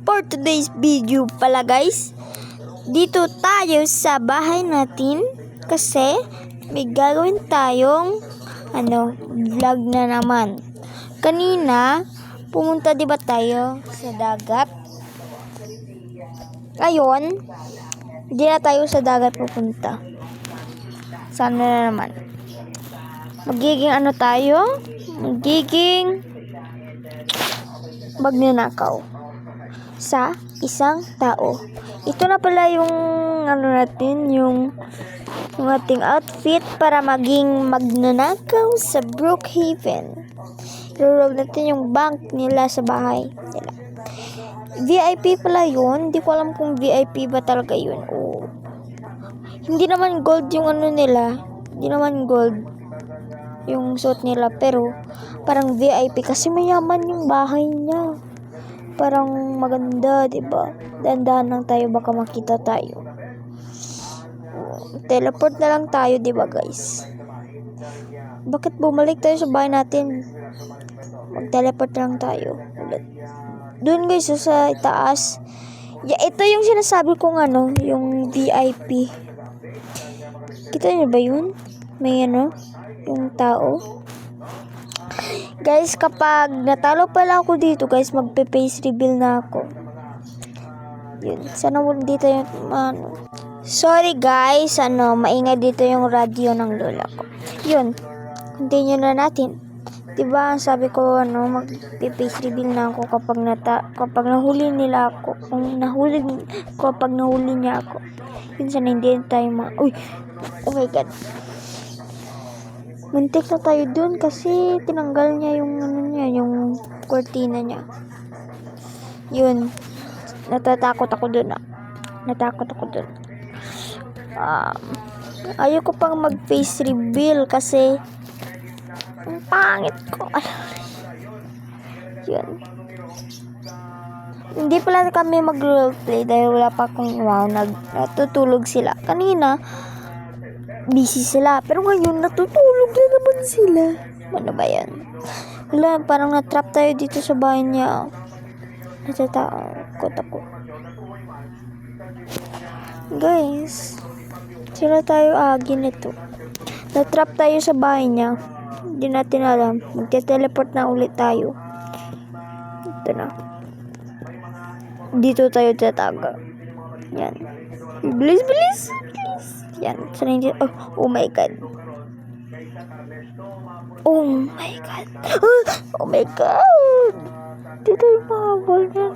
For today's video pala guys, dito tayo sa bahay natin kasi may gagawin tayong vlog na naman. Kanina, pumunta diba tayo sa dagat? Ngayon, hindi na tayo sa dagat pupunta. Sana na naman. Magiging magnanakaw sa isang tao. Ito na pala yung yung ating outfit para maging magnanakaw sa Brookhaven. Irob natin yung bank nila sa bahay nila. VIP pala yun. Hindi ko alam kung VIP ba talaga yun. Hindi naman gold yung nila. Hindi naman gold yung suit nila, pero parang VIP kasi mayaman yung bahay niya. Parang maganda, 'di ba? Dahan-dahan lang tayo, baka makita tayo. Teleport na lang tayo, 'di ba, guys? Bakit bumalik tayo sa bahay natin? Mag-teleport lang tayo ulit. Doon guys, sa taas. Ito yung sinasabi kong yung VIP. Kita niyo ba yun? May yung tao. Guys, kapag natalo pala ako dito, guys, magpe-face reveal na ako. Yun. Sana dito yung Sorry guys, maingay dito yung radio ng lola ko. Yun. Continue na natin. Diba, sabi ko, magpe-face reveal na ako kapag nahuli nila ako. Kapag nahuli niya ako. Yun, sana hindi tayo Uy! Oh my God. Muntik na tayo dun kasi tinanggal niya yung yung cortina niya. Yun. Natatakot ako dun. Ayoko pang mag-face reveal kasi ang pangit ko. Yun. Hindi pala kami mag-roleplay dahil wala pa akong natutulog sila. Kanina, busy sila. Pero ngayon, natutulog na naman sila. Ano ba yan? Wala, parang na-trap tayo dito sa bahay niya. Natatakot ako. Guys, sila tayo nito. Na-trap tayo sa bahay niya. Hindi natin alam. Magte-teleport na ulit tayo. Ito na. Dito tayo tataga. Yan. Bilis. Yan. Oh my God. Oh my God. Oh my God. Dito yung mahabol niya.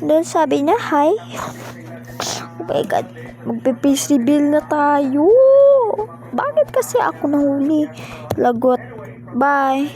Doon sabi niya, hi. Oh my God. Magpe-face reveal na tayo. Bakit kasi ako nahuli? Lagot. Bye.